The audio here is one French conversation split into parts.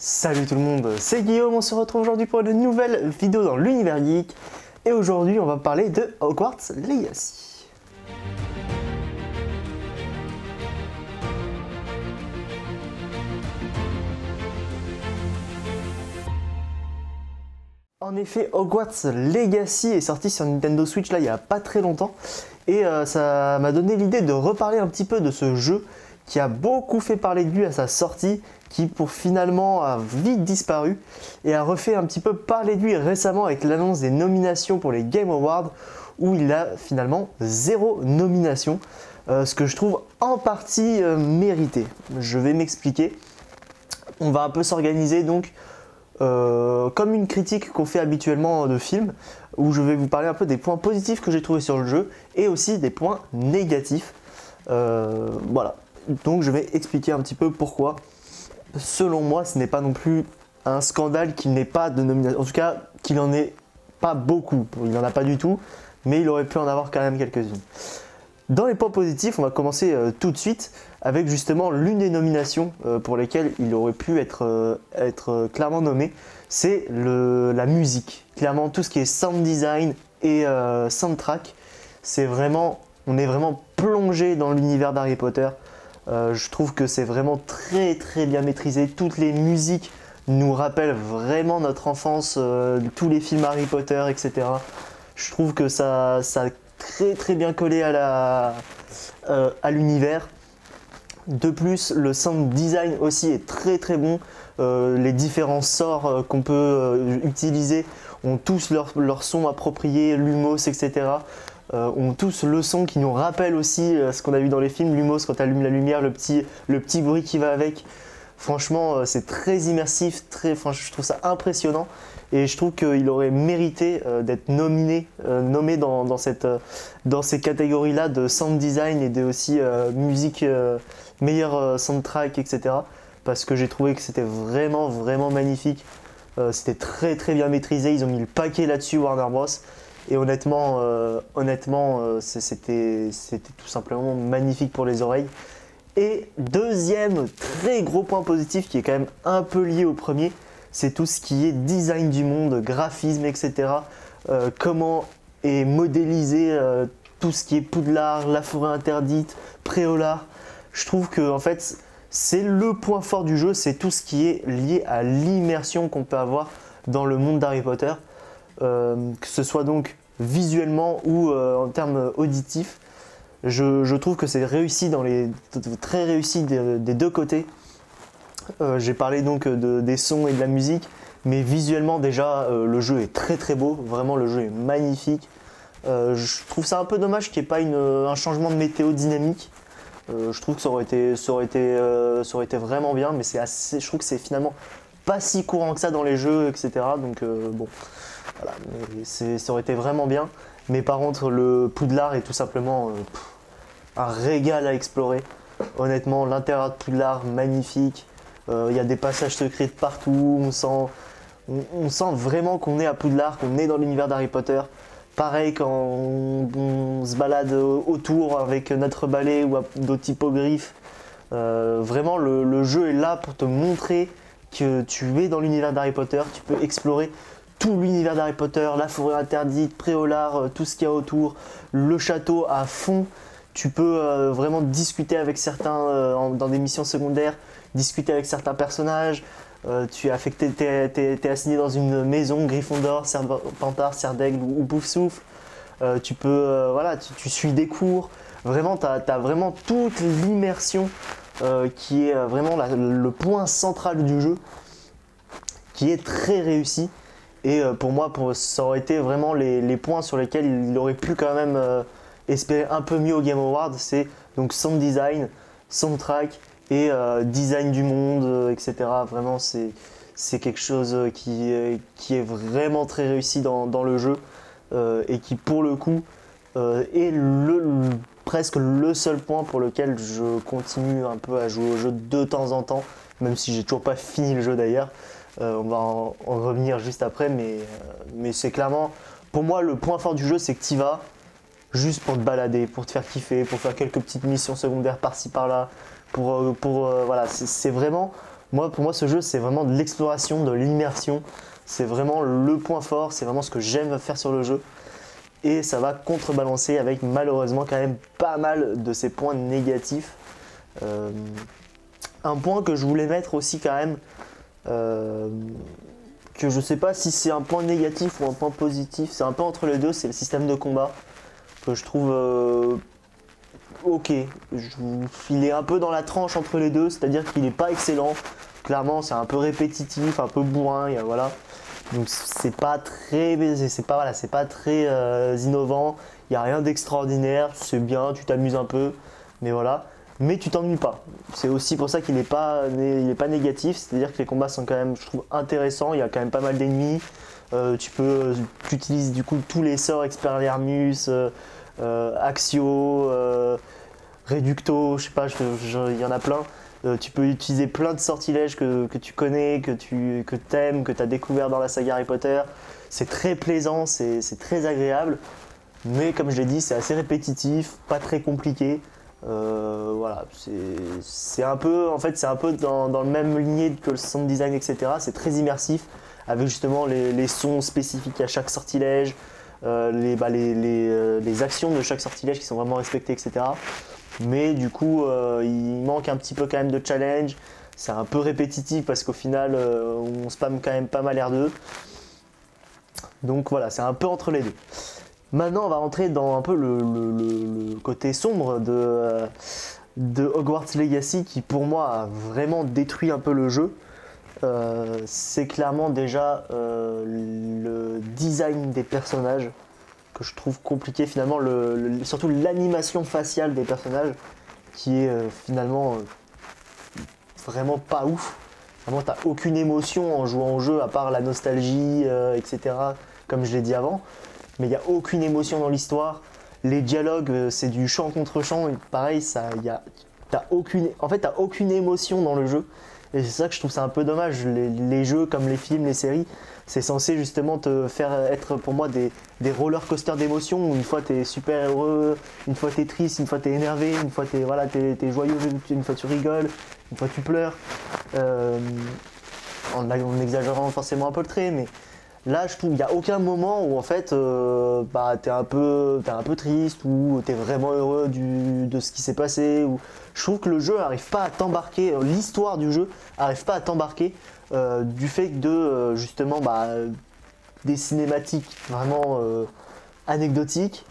Salut tout le monde, c'est Guillaume, on se retrouve aujourd'hui pour une nouvelle vidéo dans l'univers geek. Et aujourd'hui on va parler de Hogwarts Legacy. En effet, Hogwarts Legacy est sorti sur Nintendo Switch là il n'y a pas très longtemps. Et ça m'a donné l'idée de reparler un petit peu de ce jeu qui a beaucoup fait parler de lui à sa sortie, qui pour finalement a vite disparu et a refait un petit peu parler de lui récemment avec l'annonce des nominations pour les Game Awards où il a finalement 0 nomination, ce que je trouve en partie mérité. Je vais m'expliquer. On va un peu s'organiser donc comme une critique qu'on fait habituellement de films, où je vais vous parler un peu des points positifs que j'ai trouvés sur le jeu et aussi des points négatifs. Voilà, donc je vais expliquer un petit peu pourquoi. Selon moi, ce n'est pas non plus un scandale qu'il n'ait pas de nomination, en tout cas qu'il n'en ait pas beaucoup. Il n'en a pas du tout, mais il aurait pu en avoir quand même quelques-unes. Dans les points positifs, on va commencer tout de suite avec justement l'une des nominations pour lesquelles il aurait pu être clairement nommé, c'est la musique. Clairement, tout ce qui est sound design et soundtrack, on est vraiment plongé dans l'univers d'Harry Potter. Je trouve que c'est vraiment très très bien maîtrisé. Toutes les musiques nous rappellent vraiment notre enfance, tous les films Harry Potter, etc. Je trouve que ça a très très bien collé à l'univers. De plus, le sound design aussi est très très bon. Les différents sorts qu'on peut utiliser ont tous leur son approprié, Lumos, etc. Ont tous le son qui nous rappelle aussi ce qu'on a vu dans les films. Lumos, quand tu allumes la lumière, le petit bruit qui va avec. Franchement, c'est très immersif, je trouve ça impressionnant. Et je trouve qu'il aurait mérité d'être nommé dans ces catégories-là de sound design et de aussi musique, meilleur soundtrack, etc. Parce que j'ai trouvé que c'était vraiment, vraiment magnifique. C'était très, très bien maîtrisé. Ils ont mis le paquet là-dessus, Warner Bros. Et honnêtement, c'était tout simplement magnifique pour les oreilles. Et deuxième très gros point positif qui est quand même un peu lié au premier, c'est tout ce qui est design du monde, graphisme, etc. Comment est modélisé tout ce qui est Poudlard, la forêt interdite, Préolard. Je trouve que en fait, c'est le point fort du jeu, c'est tout ce qui est lié à l'immersion qu'on peut avoir dans le monde d'Harry Potter. Que ce soit donc visuellement ou en termes auditifs, je trouve que c'est réussi très réussi des deux côtés. J'ai parlé donc des sons et de la musique, mais visuellement déjà le jeu est très très beau, vraiment le jeu est magnifique. Je trouve ça un peu dommage qu'il n'y ait pas un changement de météo dynamique. Je trouve que ça aurait été vraiment bien, mais je trouve que c'est finalement pas si courant que ça dans les jeux, etc. Donc bon, voilà, mais ça aurait été vraiment bien. Mais par contre, le Poudlard est tout simplement un régal à explorer. Honnêtement, l'intérieur de Poudlard, magnifique. Il y a des passages secrets de partout. On sent vraiment qu'on est à Poudlard, qu'on est dans l'univers d'Harry Potter. Pareil quand on se balade autour avec notre balai ou d'autres hippogriffes. Vraiment, le jeu est là pour te montrer que tu es dans l'univers d'Harry Potter. Tu peux explorer tout l'univers d'Harry Potter, la forêt interdite, Préolard, tout ce qu'il y a autour, le château à fond. Tu peux vraiment discuter avec certains dans des missions secondaires, discuter avec certains personnages. Tu es assigné dans une maison, Gryffondor, Serpentard, Serdaigle ou Poufsouffle. Tu peux, voilà, tu suis des cours. Vraiment, tu as vraiment toute l'immersion qui est vraiment le point central du jeu, qui est très réussi. Et pour moi, ça aurait été vraiment les points sur lesquels il aurait pu quand même espérer un peu mieux au Game Awards. C'est donc sound design, soundtrack et design du monde, etc. Vraiment, c'est quelque chose qui est vraiment très réussi dans le jeu et qui, pour le coup, est presque le seul point pour lequel je continue un peu à jouer au jeu de temps en temps, même si j'ai toujours pas fini le jeu d'ailleurs. On va en revenir juste après, mais c'est clairement, pour moi, le point fort du jeu, c'est que tu y vas juste pour te balader, pour te faire kiffer, pour faire quelques petites missions secondaires par-ci par-là, voilà, c'est vraiment Pour moi, ce jeu, c'est vraiment de l'exploration, de l'immersion. C'est vraiment le point fort, c'est vraiment ce que j'aime faire sur le jeu. Et ça va contrebalancer avec malheureusement quand même pas mal de ces points négatifs. Un point que je voulais mettre aussi quand même, que je sais pas si c'est un point négatif ou un point positif, c'est un peu entre les deux, c'est le système de combat que je trouve ok. Il est un peu dans la tranche entre les deux, c'est-à-dire qu'il n'est pas excellent. Clairement, c'est un peu répétitif, un peu bourrin, voilà. Donc c'est pas très, c'est pas très innovant. Il n'y a rien d'extraordinaire. C'est bien, tu t'amuses un peu, mais voilà. Mais tu t'ennuies pas. C'est aussi pour ça qu'il n'est pas négatif. C'est-à-dire que les combats sont quand même, je trouve, intéressants. Il y a quand même pas mal d'ennemis. Tu utilises du coup tous les sorts Expelliarmus, Axio, Reducto, je sais pas, il y en a plein. Tu peux utiliser plein de sortilèges que tu connais, que tu aimes, que tu as découvert dans la saga Harry Potter. C'est très plaisant, c'est très agréable. Mais comme je l'ai dit, c'est assez répétitif, pas très compliqué. Voilà, c'est un peu, en fait, c'est un peu dans le même lignée que le sound design, etc. C'est très immersif, avec justement les sons spécifiques à chaque sortilège, les actions de chaque sortilège qui sont vraiment respectées, etc. Mais du coup, il manque un petit peu quand même de challenge. C'est un peu répétitif parce qu'au final, on spamme quand même pas mal R2. Donc voilà, c'est un peu entre les deux. Maintenant, on va rentrer dans un peu le côté sombre de Hogwarts Legacy qui, pour moi, a vraiment détruit un peu le jeu. C'est clairement déjà le design des personnages que je trouve compliqué finalement, surtout l'animation faciale des personnages qui est finalement vraiment pas ouf. Vraiment, t'as aucune émotion en jouant au jeu à part la nostalgie, etc. Comme je l'ai dit avant. Mais il n'y a aucune émotion dans l'histoire. Les dialogues, c'est du chant contre chant. Et pareil, t'as aucune émotion dans le jeu. Et c'est ça que je trouve ça un peu dommage. Les jeux comme les films, les séries, c'est censé justement te faire être pour moi des roller coasters d'émotions où une fois t'es super heureux, une fois t'es triste, une fois t'es énervé, une fois t'es joyeux, une fois tu rigoles, une fois tu pleures. En exagérant forcément un peu le trait, mais là je trouve qu'il n'y a aucun moment où en fait t'es un peu triste ou t'es vraiment heureux de ce qui s'est passé. Je trouve que le jeu n'arrive pas à t'embarquer, l'histoire du jeu n'arrive pas à t'embarquer du fait de justement des cinématiques vraiment anecdotiques,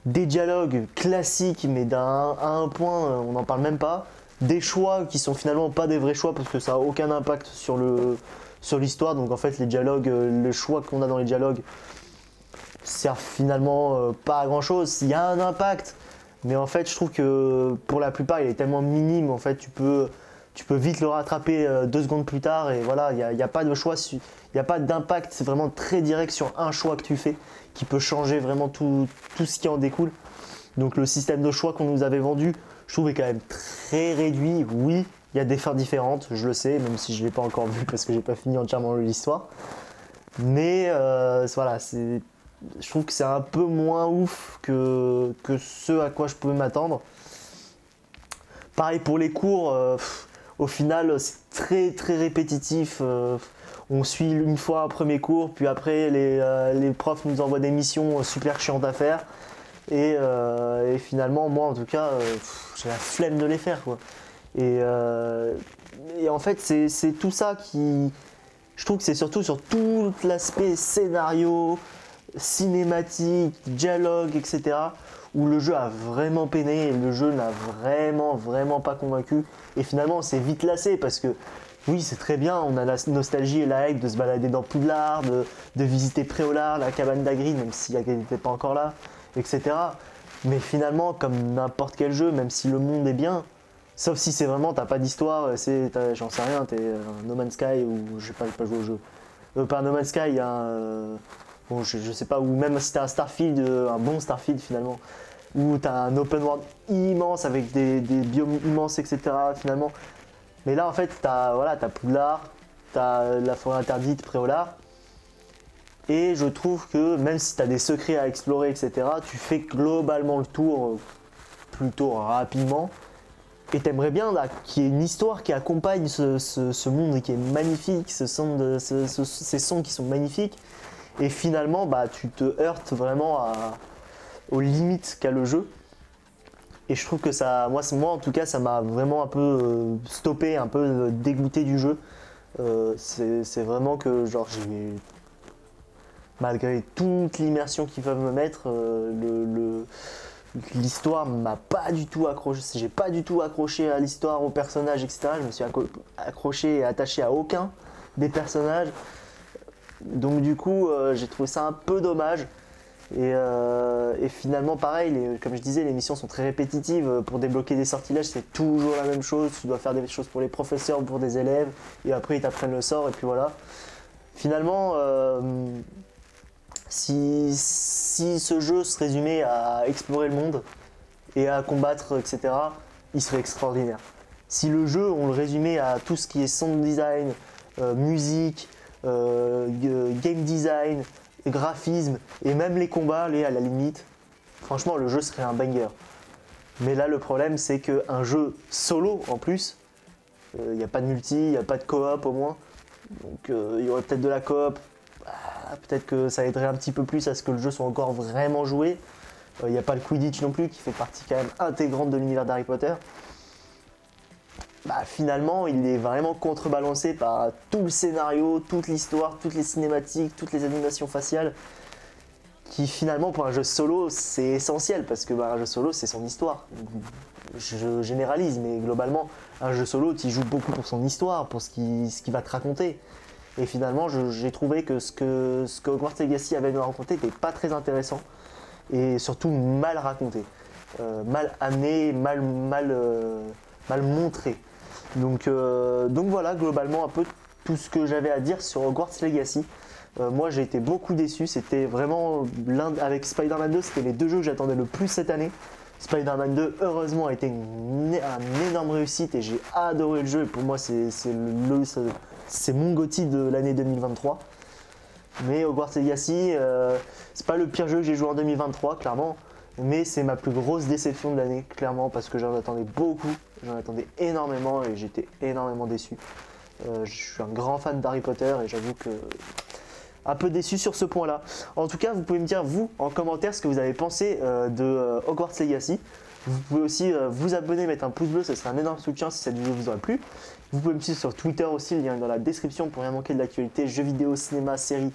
des dialogues classiques mais à un point on n'en parle même pas, des choix qui sont finalement pas des vrais choix parce que ça n'a aucun impact sur l'histoire. Donc en fait les dialogues, le choix qu'on a dans les dialogues sert finalement pas à grand chose. Il y a un impact, mais en fait je trouve que pour la plupart il est tellement minime. En fait tu peux vite le rattraper 2 secondes plus tard et voilà, il n'y a pas de choix, il n'y a pas d'impact. C'est vraiment très direct sur un choix que tu fais qui peut changer vraiment tout ce qui en découle. Donc le système de choix qu'on nous avait vendu, je trouve est quand même très réduit. Oui, il y a des fins différentes, je le sais, même si je ne l'ai pas encore vu parce que j'ai pas fini entièrement l'histoire. Mais voilà, je trouve que c'est un peu moins ouf que ce à quoi je pouvais m'attendre. Pareil pour les cours, au final c'est très très répétitif. On suit une fois un premier cours, puis après les profs nous envoient des missions super chiantes à faire. Et finalement, moi en tout cas, j'ai la flemme de les faire, quoi. Et en fait, c'est tout ça qui. Je trouve que c'est surtout sur tout l'aspect scénario, cinématique, dialogue, etc. où le jeu a vraiment peiné et le jeu n'a vraiment pas convaincu. Et finalement, c'est vite lassé parce que oui, c'est très bien, on a la nostalgie et la hype de se balader dans Poudlard, de visiter Préolard, la cabane d'Hagrid, même si Hagrid n'était pas encore là, etc. Mais finalement, comme n'importe quel jeu, même si le monde est bien, sauf si c'est vraiment, t'as pas d'histoire, j'en sais rien, t'es un No Man's Sky ou je sais pas joué au jeu. Pas un No Man's Sky, bon, je sais pas, ou même si t'as un Starfield, un bon Starfield finalement, où t'as un open world immense avec des biomes immenses, etc. finalement. Mais là en fait, t'as Poudlard, t'as la forêt interdite, Préolard. Et je trouve que même si tu as des secrets à explorer, etc., tu fais globalement le tour plutôt rapidement. Et t'aimerais bien là, qu'il y ait une histoire qui accompagne ce monde qui est magnifique, ces sons qui sont magnifiques. Et finalement, bah, tu te heurtes vraiment aux limites qu'a le jeu. Et je trouve que ça, moi en tout cas, ça m'a vraiment un peu stoppé, un peu dégoûté du jeu. C'est vraiment que genre malgré toute l'immersion qu'ils peuvent me mettre, l'histoire m'a pas du tout accroché. J'ai pas du tout accroché à l'histoire, aux personnages, etc. Je me suis accroché et attaché à aucun des personnages. Donc du coup, j'ai trouvé ça un peu dommage. Et finalement, pareil, comme je disais, les missions sont très répétitives. Pour débloquer des sortilèges, c'est toujours la même chose. Tu dois faire des choses pour les professeurs ou pour des élèves. Et après, ils t'apprennent le sort et puis voilà. Finalement, si ce jeu se résumait à explorer le monde et à combattre, etc., il serait extraordinaire. Si le jeu, on le résumait à tout ce qui est sound design, musique, game design, graphisme et même les combats, à la limite, franchement, le jeu serait un banger. Mais là, le problème, c'est qu'un jeu solo, en plus, il n'y a pas de multi, il n'y a pas de coop au moins. Donc, il y aurait peut-être de la coop. Peut-être que ça aiderait un petit peu plus à ce que le jeu soit encore vraiment joué. Il n'y a pas le Quidditch non plus, qui fait partie quand même intégrante de l'univers d'Harry Potter. Bah, finalement, il est vraiment contrebalancé par tout le scénario, toute l'histoire, toutes les cinématiques, toutes les animations faciales, qui finalement pour un jeu solo c'est essentiel parce que un jeu solo c'est son histoire. Je généralise, mais globalement un jeu solo tu y joues beaucoup pour son histoire, pour ce qu'il va te raconter. Et finalement j'ai trouvé que ce que Hogwarts Legacy avait à nous raconter n'était pas très intéressant et surtout mal raconté, mal amené, mal montré. Donc voilà globalement un peu tout ce que j'avais à dire sur Hogwarts Legacy. Moi j'ai été beaucoup déçu, c'était vraiment avec Spider-Man 2, c'était les deux jeux que j'attendais le plus cette année. Spider-Man 2 heureusement a été une énorme réussite et j'ai adoré le jeu et pour moi c'est mon GOTY de l'année 2023. Mais Hogwarts Legacy, c'est pas le pire jeu que j'ai joué en 2023 clairement, mais c'est ma plus grosse déception de l'année clairement parce que j'en attendais beaucoup, j'en attendais énormément et j'étais énormément déçu. Je suis un grand fan d'Harry Potter et j'avoue que un peu déçu sur ce point-là. En tout cas, vous pouvez me dire, vous, en commentaire, ce que vous avez pensé de Hogwarts Legacy. Vous pouvez aussi vous abonner, mettre un pouce bleu, ça serait un énorme soutien si cette vidéo vous aura plu. Vous pouvez me suivre sur Twitter aussi, le lien est dans la description pour rien manquer de l'actualité, jeux vidéo, cinéma, séries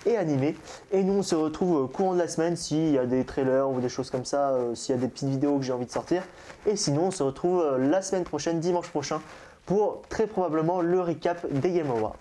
et animés. Et nous, on se retrouve au courant de la semaine s'il y a des trailers ou des choses comme ça, s'il y a des petites vidéos que j'ai envie de sortir. Et sinon, on se retrouve la semaine prochaine, dimanche prochain, pour très probablement le recap des Game Awards.